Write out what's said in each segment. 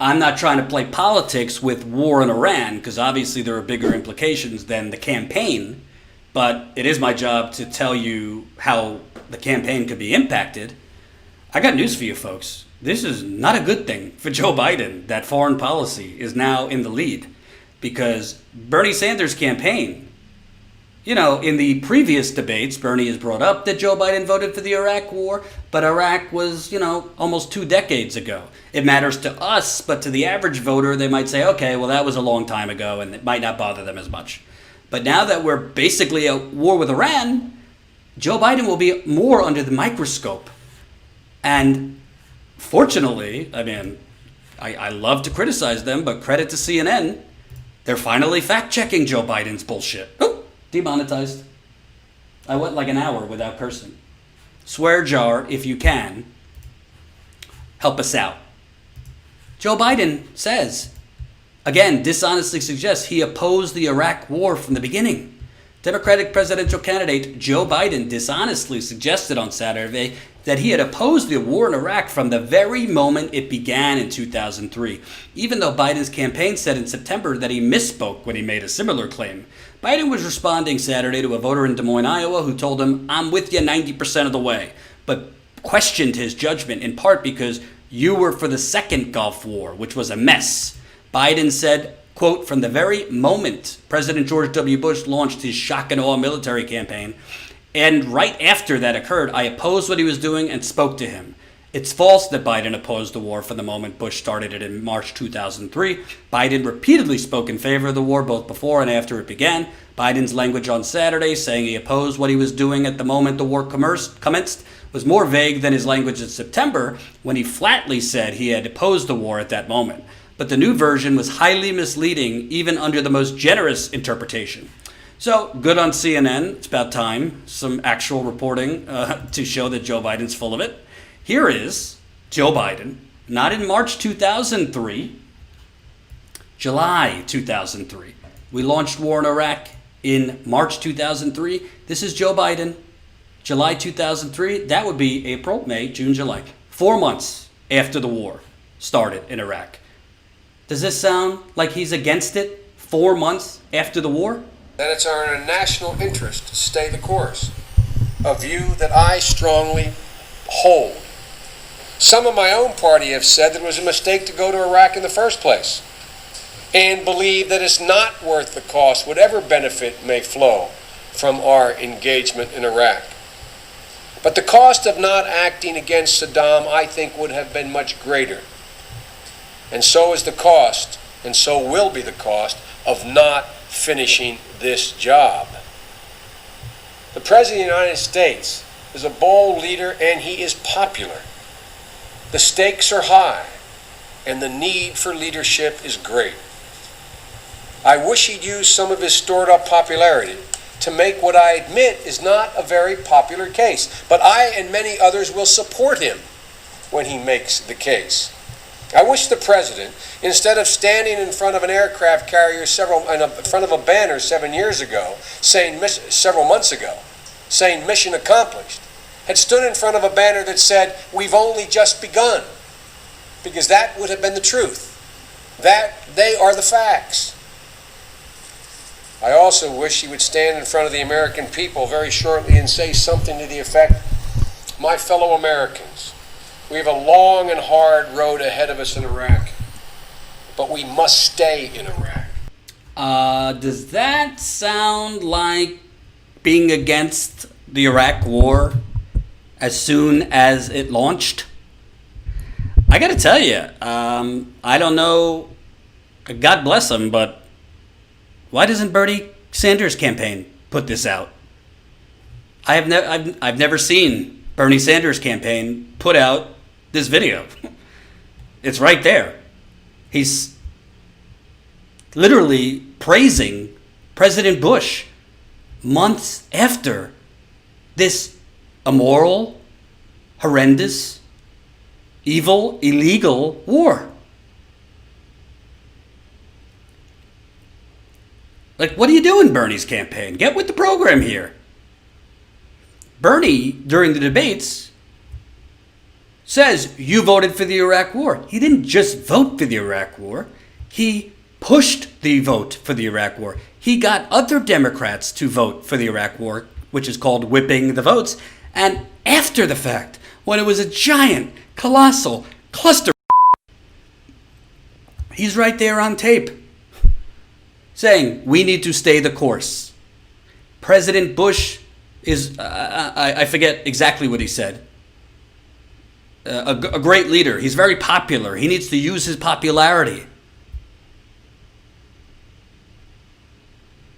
I'm not trying to play politics with war in Iran, because obviously there are bigger implications than the campaign, but it is my job to tell you how the campaign could be impacted. I got news for you folks. This is not a good thing for Joe Biden that foreign policy is now in the lead, because Bernie Sanders' campaign, in the previous debates, Bernie has brought up that Joe Biden voted for the Iraq war, but Iraq was, almost 2 decades ago. It matters to us, but to the average voter, they might say, okay, well, that was a long time ago, and it might not bother them as much. But now that we're basically at war with Iran, Joe Biden will be more under the microscope. And fortunately, I love to criticize them, but credit to CNN, they're finally fact-checking Joe Biden's bullshit. Oh, demonetized. I went like an hour without cursing. Swear jar if you can. Help us out. Joe Biden says, again, dishonestly suggests he opposed the Iraq war from the beginning. Democratic presidential candidate Joe Biden dishonestly suggested on Saturday that he had opposed the war in Iraq from the very moment it began in 2003, even though Biden's campaign said in September that he misspoke when he made a similar claim. Biden was responding Saturday to a voter in Des Moines, Iowa, who told him, "I'm with you 90% of the way," but questioned his judgment in part because you were for the second Gulf War, which was a mess. Biden said, quote, "From the very moment President George W. Bush launched his shock and awe military campaign, and right after that occurred, I opposed what he was doing and spoke to him. It's false that Biden opposed the war from the moment Bush started it in March 2003. Biden repeatedly spoke in favor of the war both before and after it began. Biden's language on Saturday, saying he opposed what he was doing at the moment the war commenced, was more vague than his language in September, when he flatly said he had opposed the war at that moment. But the new version was highly misleading, even under the most generous interpretation." So, good on CNN. It's about time. Some actual reporting to show that Joe Biden's full of it. Here is Joe Biden, not in March 2003, July 2003. We launched war in Iraq in March 2003. This is Joe Biden, July 2003. That would be April, May, June, July. 4 months after the war started in Iraq. Does this sound like he's against it 4 months after the war? That it's our national interest to stay the course, a view that I strongly hold. Some of my own party have said that it was a mistake to go to Iraq in the first place, and believe that it's not worth the cost, whatever benefit may flow from our engagement in Iraq. But the cost of not acting against Saddam, I think, would have been much greater. And so is the cost, and so will be the cost, of not finishing this job. The President of the United States is a bold leader, and he is popular. The stakes are high, and the need for leadership is great. I wish he'd use some of his stored up popularity to make what I admit is not a very popular case. But I and many others will support him when he makes the case. I wish the President, instead of standing in front of an aircraft carrier in front of a banner 7 years ago, several months ago, saying mission accomplished, had stood in front of a banner that said, "We've only just begun," because that would have been the truth. They are the facts. I also wish he would stand in front of the American people very shortly and say something to the effect, "My fellow Americans, we have a long and hard road ahead of us in Iraq, but we must stay in Iraq." Does that sound like being against the Iraq war as soon as it launched? I got to tell you, I don't know, God bless him, but why doesn't Bernie Sanders' campaign put this out? I've never seen Bernie Sanders' campaign put out this video. It's right there. He's literally praising President Bush months after this immoral, horrendous, evil, illegal war. Like, what are you doing, Bernie's campaign? Get with the program here. Bernie, during the debates, says you voted for the Iraq War. He didn't just vote for the Iraq War. He pushed the vote for the Iraq War. He got other Democrats to vote for the Iraq War, which is called whipping the votes. And after the fact, when it was a giant, colossal cluster, he's right there on tape saying we need to stay the course. President Bush is, I forget exactly what he said, a great leader. He's very popular. He needs to use his popularity.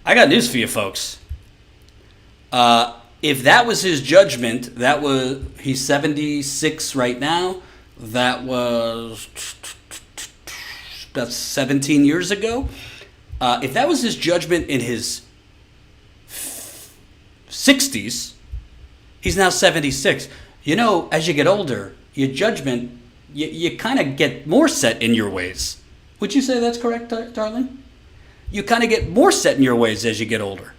I got news for you folks. If that was his judgment, he's 76 right now. That was about 17 years ago. If that was his judgment in his 60s, he's now 76. You know, as you get older, your judgment, you kind of get more set in your ways. Would you say that's correct, darling? You kind of get more set in your ways as you get older.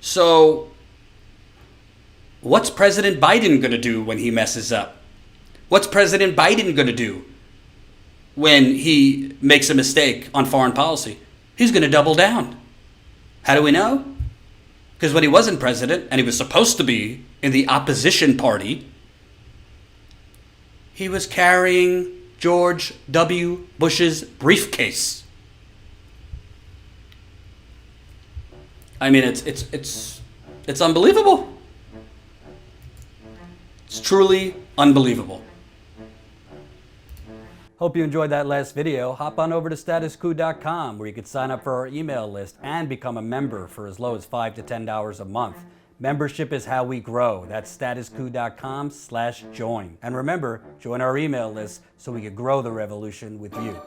So, what's President Biden going to do when he messes up? What's President Biden going to do when he makes a mistake on foreign policy? He's going to double down. How do we know? Because when he wasn't president, and he was supposed to be in the opposition party, he was carrying George W. Bush's briefcase. I mean, it's unbelievable. It's truly unbelievable. Hope you enjoyed that last video. Hop on over to statuscoup.com where you can sign up for our email list and become a member for as low as $5 to $10 a month. Membership is how we grow. That's statuscoup.com/join. And remember, join our email list so we can grow the revolution with you.